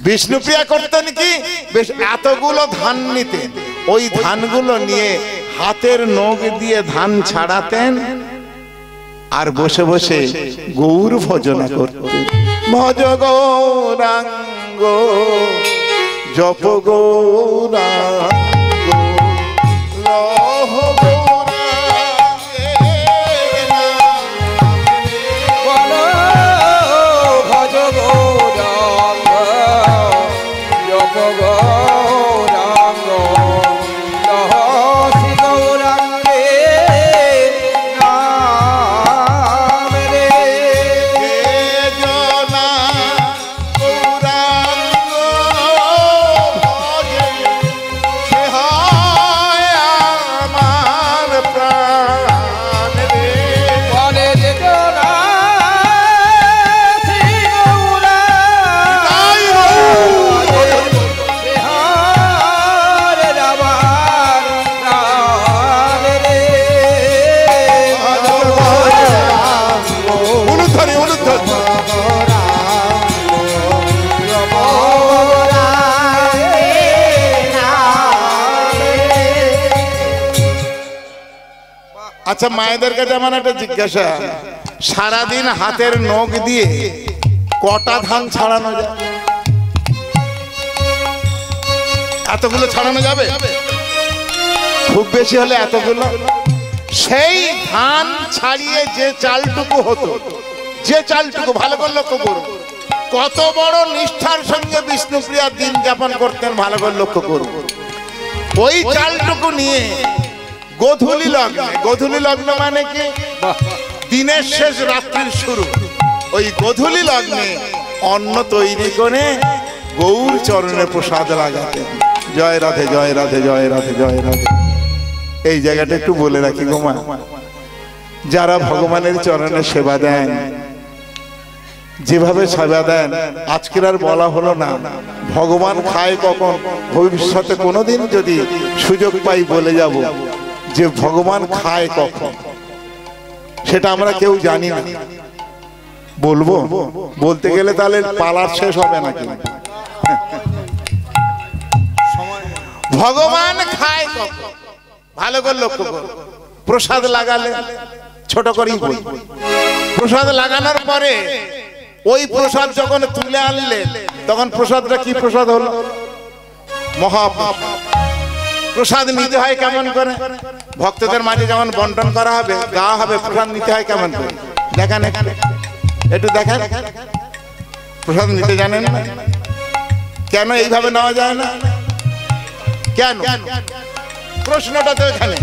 বিষ্ণুপ্রিয়া করতেন কি, বেশ এতগুলো ধান নিতেন, ওই ধানগুলো নিয়ে হাতের নখ দিয়ে ধান ছাড়াতেন আর বসে বসে গৌর ভজনা করতেন। ভজ গৌরাঙ্গ জপ গৌরাঙ্গ লহ ভজ গৌরাঙ্গ জপ গৌরাঙ্গ লহ শ্রী গৌরাঙ্গে নাম রে। জনা গৌরাঙ্গ ভজে, সে হয় আমার প্রাণ রে। বলে যে জনা শ্রী গৌরাঙ্গ বিহার রামার প্রাণ রে। অনুধ্বনি, অনুধ্বনি। আচ্ছা, মায়েদের কাছে আমার একটা জিজ্ঞাসা, সারাদিন হাতের নখ দিয়ে কটা ধান ছাড়ানো যায়? এতগুলো ছাড়ানো যাবে? খুব বেশি হলে এতগুলো। সেই ধান ছাড়িয়ে যে চালটুকু হতো, যে চালটুকু, ভালো করে লক্ষ্য করুন, কত বড় নিষ্ঠার সঙ্গে বিষ্ণুপ্রিয়া দিন যাপন করতেন, ভালো করে লক্ষ্য করুন। ওই চালটুকু নিয়ে গোধূলি লগ্নে, গোধূলি লগ্ন মানে কি, দিনের শেষ রাত্রির শুরু, ওই গোধূলি লগ্নে অন্ন তৈরি করে গৌর চরণে প্রসাদ লাগাতেন। জয় রাধে, জয় রাধে, জয় রাধে, জয় রাধে। এই জায়গাটা একটু বলে রাখি গো মা, যারা ভগবানের চরণে সেবা দেন, যেভাবে সেবা দেন, আজকের আর বলা হলো না ভগবান খায় কখন, ভবিষ্যতে কোনোদিন যদি সুযোগ পাই বলে যাব যে ভগবান খায় কখন, সেটা আমরা কেউ জানি না। বলবো, বলতে গেলে তাহলে পালার শেষ হবে না। কিন্তু ভগবান খায় কখন, ভালো করে লক্ষ্য করো। প্রসাদ লাগালে, ছোট করেই বলি, প্রসাদ লাগানোর পরে ওই প্রসাদ যখন তুলে আনলে, তখন প্রসাদটা কি প্রসাদ হলো? মহাপ্রসাদ। প্রসাদ নিতে হয় কেমন করে? ভক্তদের মাঝে যেমন বন্টন করা হবে, দেওয়া হবে, প্রসাদ নিতে হয় কেমন করে? দেখেন একটু দেখেন, প্রসাদ নিতে জানেন না? কেন এইভাবে নেওয়া যায় না? কেন? প্রশ্নটা তো এখানে,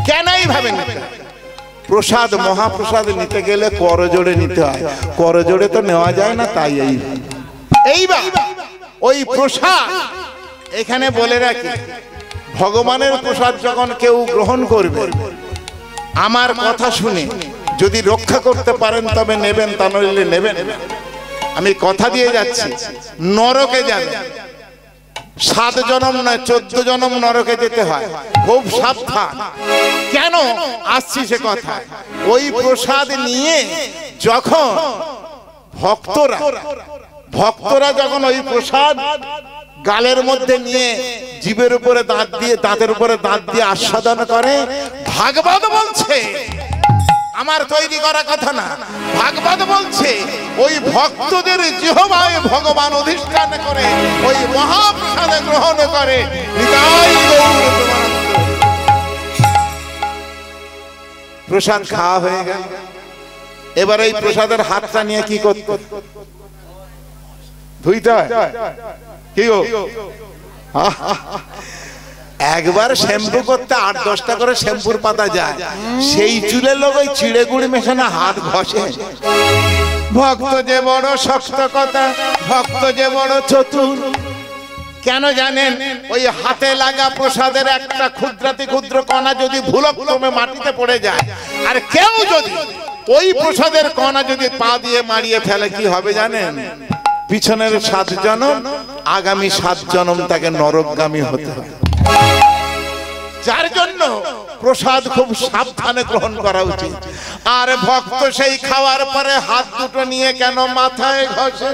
কেন এইভাবে নিতে হয়? প্রসাদ, মহাপ্রসাদ নিতে গেলে করজোড়ে নিতে হয়, করজোড়ে তো নেওয়া যায় না, তাই এইবার ওই প্রসাদ এখানে বলে রাখি, ভগবানের প্রসাদ যখন কেউ গ্রহণ করবে, আমার কথা শুনে যদি রক্ষা করতে পারেন তবে নেবেন, তা নইলে নেবেন। আমি কথা দিয়ে যাচ্ছি, নরকে যাবে, 7 জনম নয় 14 জনম নরকে যেতে হয়, খুব সাবধান। কেন আসছি সে কথা, ওই প্রসাদ নিয়ে যখন ভক্তরা যখন ওই প্রসাদ গালের মধ্যে নিয়ে জিভের উপরে দাঁত দিয়ে, দাঁতের উপরে দাঁত দিয়ে আস্বাদন করে, ভাগবত বলছে আমার তৈরি করা কথা না। ভাগবত বলছে ওই ভক্তদের জিহ্বায় ভগবান অধিষ্ঠান করে ওই মহাপ্রসাদ গ্রহণ করে। নিতাই গৌর প্রেমানন্দ। প্রসাদ খাওয়া হয়ে গেল, এবার এই প্রসাদের হাতটা নিয়ে কি করতে? ধুইতে হয়। কি গো, একবার শ্যাম্পু করতে 8-10টা করে শ্যাম্পুর পাতা যায়, সেই চুলের লোক ওই চিড়ে গুড়ি মেশানো হাত ঘষে। ভক্ত যে বড় শক্ত কথা, ভক্ত যে বড় চতুর। কেন জানেন? ওই হাতে লাগা প্রসাদের একটা ক্ষুদ্রাতি ক্ষুদ্র কণা যদি ভুলক্রমে মাটিতে পড়ে যায়, আর কেউ যদি ওই প্রসাদের কণা যদি পা দিয়ে মারিয়ে ফেলে, কি হবে জানেন? পিছনের 7 জনম, আগামী 7 জনম তাকে নরকগামী হতে হবে। যার জন্য প্রসাদ খুব সাবধানে গ্রহণ করা উচিত। আর ভক্ত সেই খাওয়ার পরে হাত দুটো নিয়ে কেন মাথায় ঘষে?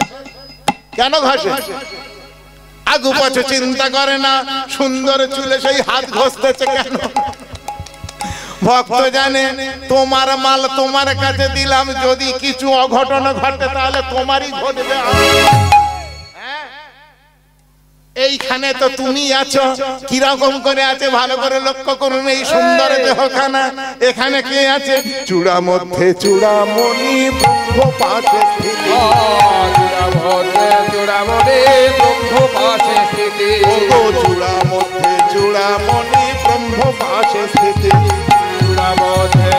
কেন ঘষে? আগু পাছু চিন্তা করে না, সুন্দর চুলে সেই হাত ঘষতেছে কেন? ভক্ত জানে তোমার মাল তোমার কাছে দিলাম, যদি কিছু অঘটন ঘটে তাহলে তোমারই ঘটবে। এইখানে তো তুমি আছো, কিরকম করে আছে ভালো করে লক্ষ্য করুন। এই সুন্দর দেহখানা, এখানে কে আছে? চূড়া মধ্যে চূড়ামণি ব্রহ্ম পাশে স্থিতি। চূড়া মধ্যে ব্রহ্ম পাশে স্থিতি। চূড়া মধ্যে চূড়ামণি ব্রহ্ম পাশে স্থিতি। চূড়া মধ্যে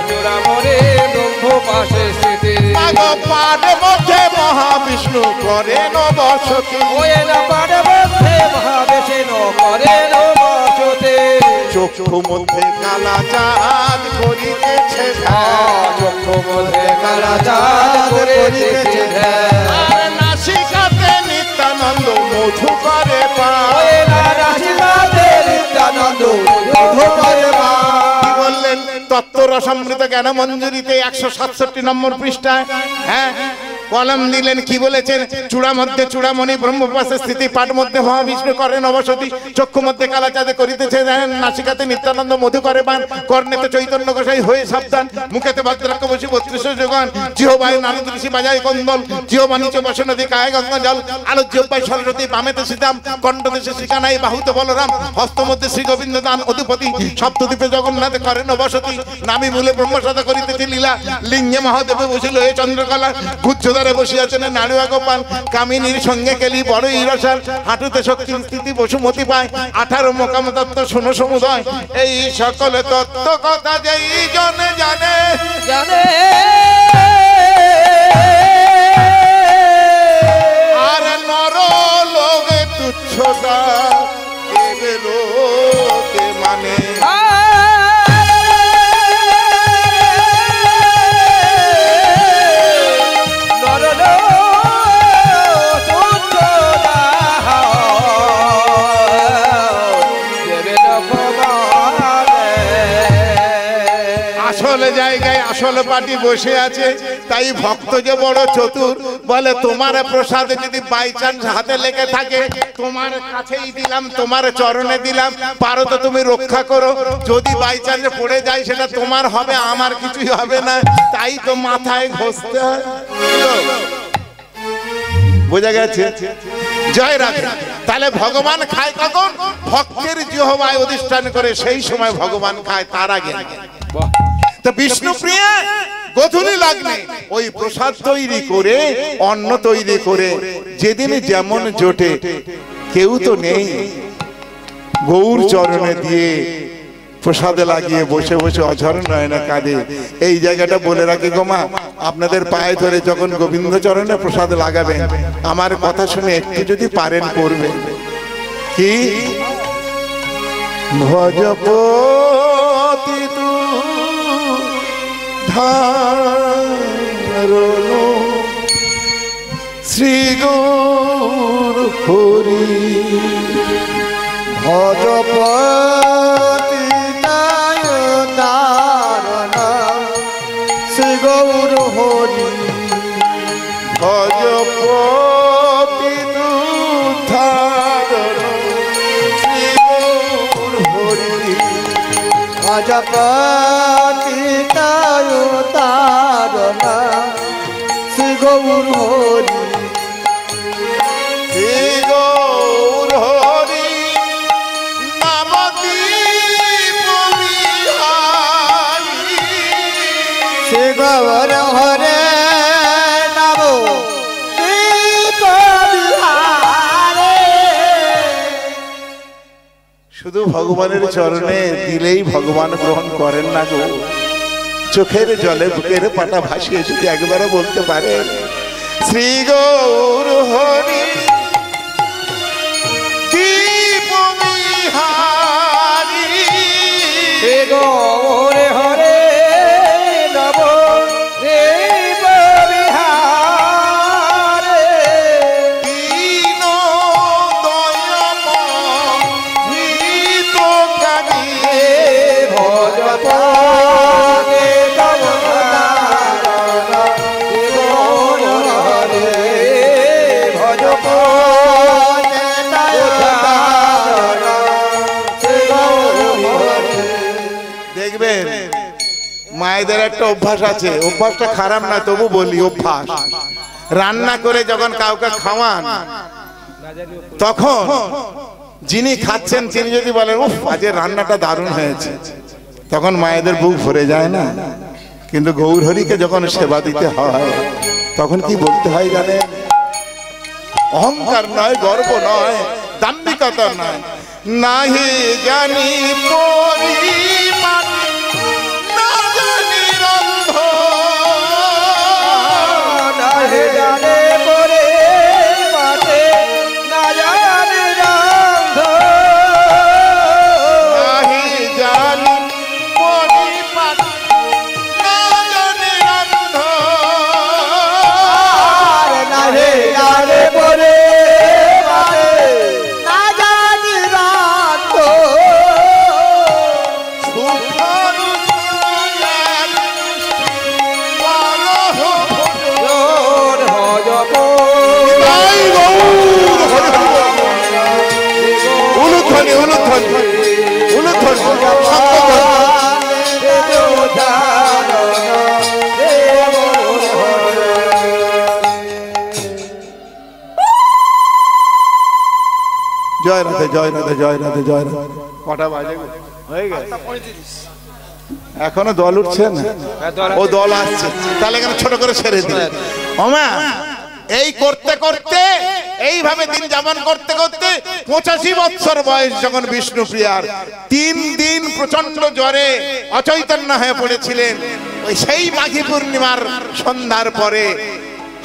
ব্রহ্ম পাশে স্থিতি। পাড়ে মধ্যে মহাবিষ্ণু করেন বসতি। পাড়ে মধ্যে মহাবিষ্ণু করেন বসতি। চক্ষু মধ্যে কালা চাঁদ করিতেছে, চক্ষু মধ্যে কালা চাঁদ করিতেছে। আর নাসিকাতে নিত্যানন্দ মধু করে পান। নাসিকাতে নিত্যানন্দ মধু করে পান। কি বললেন? তত্ত্ব রসামৃত জ্ঞান মঞ্জুরিতে 167 নম্বর পৃষ্ঠায় হ্যাঁ কলম দিলেন। কি বলেছেন? চূড়া মধ্যে চূড়ামণি ব্রহ্ম পাশে স্থিতি। পাঠ মধ্যে মহাবিষ্ণু করেন অবসতি। চক্ষু মধ্যে কালা চাঁদে করিতেছে ধ্যান। নাসিকাতে নিত্যানন্দ মধু করে পান। কর্ণেতে চৈতন্য গোসাই হয়ে সাবধান। মুখেতে ভদ্রাক্ষ বসি 32 যোগান। জিহ্বায় নারদ ঋষি বাজায় কন্দল। জিহ্বা নিচে বসে নদী কায় গঙ্গা জল। আলো জিহ্বায় সরস্বতী, বামেতে সীতাম। কণ্ঠদেশে শিখানাই, বাহুতে বলরাম। হস্ত মধ্যে শ্রী গোবিন্দ দান অধিপতি। সপ্তদ্বীপে জগন্নাথে করেন বসতি। নামি মূলে ব্রহ্মসদা করিতেছে লীলা। লিঙ্গে মহাদেবে বসিল এ চন্দ্রকলা। গুচ্ছধারে বসিয়াছেন নাড়ুয়া গোপাল। কামিনীর সঙ্গে কেলি বড়ই রসাল। হাঁটুতে শক্তির স্থিতি বসুমতি পায়। 18 মোকাম তত্ত্ব শোনো সমুদয়। এই সকল তত্ত্ব কথা যেই জনে জানে জানে। আর নর লোকে তুচ্ছতা দেবে লোকে মানে। আসল জায়গায় আসল পার্টি বসে আছে। তাই ভক্ত যে বড় চতুর, বলে তোমার প্রসাদ যদি বাই চান্স হাতে লেগে থাকে, তোমার কাছেই দিলাম, তোমার চরণে দিলাম, পারো তো তুমি রক্ষা করো। যদি বাই চান্স পড়ে যায় সেটা তোমার হবে, আমার কিছুই হবে না। তাই তো মাথায় ঘষতে হয়। বোঝা গেছে? জয় রাধে। তাহলে ভগবান খায় কখন? ভক্তের জিহ্বায় অধিষ্ঠান করে, সেই সময় ভগবান খায়, তার আগে। তো বিষ্ণু প্রিয়া গোধূলি লগ্নে ওই প্রসাদ তৈরি করে, অন্ন তৈরি করে, যেদিন যেমন জোটে, কেউ তো নেই, গৌর চরণে দিয়ে প্রসাদে লাগিয়ে বসে বসে অঝর নয়নে কাঁদে। এই জায়গাটা বলে রাখি গোমা, আপনাদের পায়ে ধরে যখন গোবিন্দ চরণে প্রসাদ লাগাবেন, আমার কথা শুনে একটু যদি পারেন করবেন। কি ভজপতি তু ধারণ শ্রী গৌর হরি। ভজপতি ধারণ শ্রী গৌর হরি। ভজপতি তু ধারণ শ্রী গৌর হরি। ভজপতি চারণা শ্রী গৌর হরি শ্রী গৌর হরি নবদ্বীপ বিহারী শ্রী গৌর হরে নব দীপ বিহারে। শুধু ভগবানের চরণে দিলেই ভগবান গ্রহণ করেন না গো, চোখের জলে বুকের পাটা ভাসিয়ে যদি একবারও বলতে পারেন শ্রী গৌর হরি দীপ বিহারী শ্রী গৌর হরে নব দীপ বিহারে। দীন দয়াময় হিতকারী ভজ পদে তব নারায়ণ শ্রী গৌর হরে ভজ পদে তব নারায়ণ শ্রী গৌর হরে। দেখবেন মায়েদের একটা অভ্যাস আছে, অভ্যাসটা খারাপ না তবু বলি অভ্যাস। রান্না করে যখন কাউকে খাওয়ান তখন যিনি খাচ্ছেন তিনি যদি বলেন উফ আজকে রান্নাটা দারুণ হয়েছে, তখন মায়েদের বুক ভরে যায় না? কিন্তু গৌরহরিকে যখন সেবা দিতে হয় তখন কি বলতে হয় জানেন? অহংকার নয়, গর্ব নয়, দাম্ভিকতা নয়, নাহি জানি পরিমাণ না জানি রন্ধ নাহি জানে পরে মাঠে না জানে রান্ধ। নাহি জানি পরিমাণ না জানি রন্ধ আর নাহি জানে পরে মাঠে না জানে রান্ধ। সুখারু দয়াল পারহ জোর ভজ জয় গৌর হরি হরি উলুধ্বনি উলুধ্বনি উলুধ্বনি জয় রাধে জয় রাধে জয় রাধে জয় রাধে। কটা বাজে গো? হয়ে গেছে? এখনো দল উঠছে না? ও দল আসছে, তাহলে এখানে ছোট করে ছেড়ে দিই। ওমা এই করতে করতে এইভাবে দিন যাপন করতে করতে 85 বছর বয়স যখন বিষ্ণুপ্রিয়ার, 3 দিন প্রচন্ড জ্বরে অচৈতন্য হয়ে পড়েছিলেন। ওই সেই মাঘী পূর্ণিমার সন্ধ্যার পরে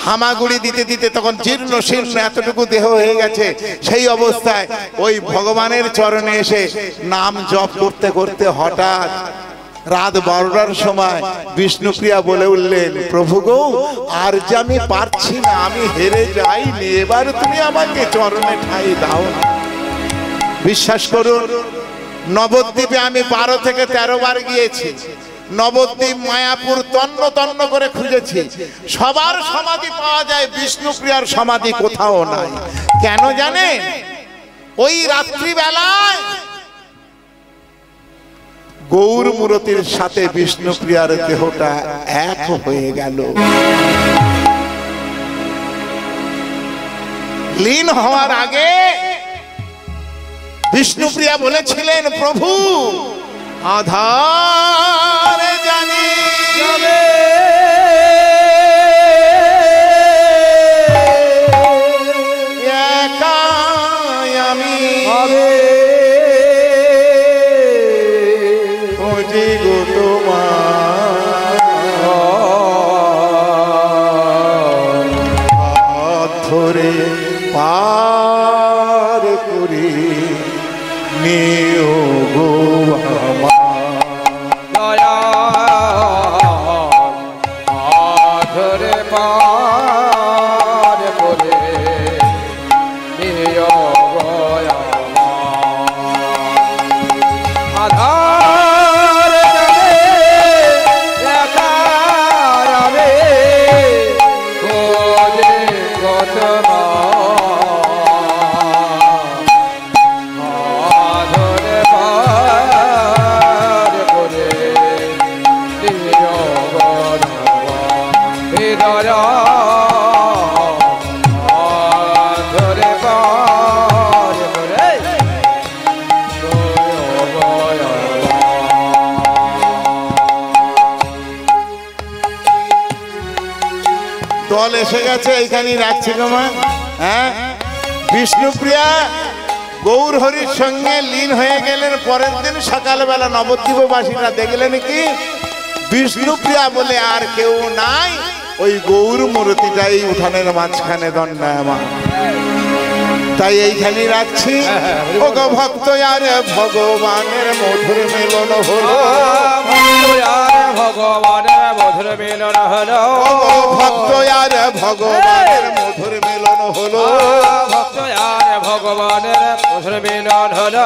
হামাগুড়ি দিতে দিতে তখন জীর্ণ শীর্ণ এতটুকু দেহ হয়ে গেছে, সেই অবস্থায় ওই ভগবানের চরণে এসে নাম জপ করতে করতে হঠাৎ রাত 12টার সময় বিষ্ণুপ্রিয়া বলে উঠলেন, প্রভু গো আর যে আমি পারছি না, আমি হেরে যাইনি, এবার তুমি আমাকে চরণে ঠাঁই দাও না। বিশ্বাস করুন, নবদ্বীপে আমি 12 থেকে 13 বার গিয়েছি। নবদ্বীপ মায়াপুর তন্ন তন্ন করে খুঁজেছি, সবার সমাধি পাওয়া যায়, বিষ্ণুপ্রিয়ার সমাধি কোথাও নাই। কেন জানেন? ওই রাত্রিবেলায় গৌর মূরতির সাথে বিষ্ণুপ্রিয়ার দেহটা এক হয়ে গেল। লীন হওয়ার আগে বিষ্ণুপ্রিয়া বলেছিলেন, প্রভু আধার জানি একাই আমি খুঁজি গো তোমার, হাত ধরে পার করি নিও গো আমার। ধরে পার করে নিয় গয়া আধার জানে একারে খোঁজে কতমা ধরে পার করে নিয় গয়া হৃদয় ধরে পারে বলে দল এসে গেছে, এইখানেই রাখছি তোমার। হ্যাঁ, বিষ্ণুপ্রিয়া গৌর হরির সঙ্গে লীন হয়ে গেলেন। পরের দিন সকালবেলা নবদ্বীপবাসীরা দেখলেন কি বিষ্ণুপ্রিয়া বলে আর কেউ নাই, ওই গৌর মূর্তিটাই উঠানের মাঝখানে দণ্ডায়মান। তাই এইখানেই রাখছি। ও গো ভক্ত আর ভগবানের মধুর মিলন হলো, ভগবানের মধুর মিলন হলো, ভক্ত আর ভগবানের মধুর মিলন হলো, ভক্ত আর ভগবানের মধুর মিলন হলো।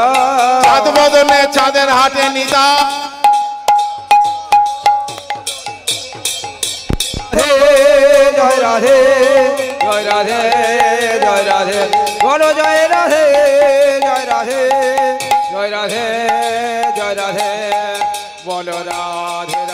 চাঁদ বদনে চাঁদের হাটে নিতা, জয় রাধে জয় রাধে জয় রাধে বলো জয় রাধে জয় রাধে জয় রাধে জয় রাধে বলো রাধে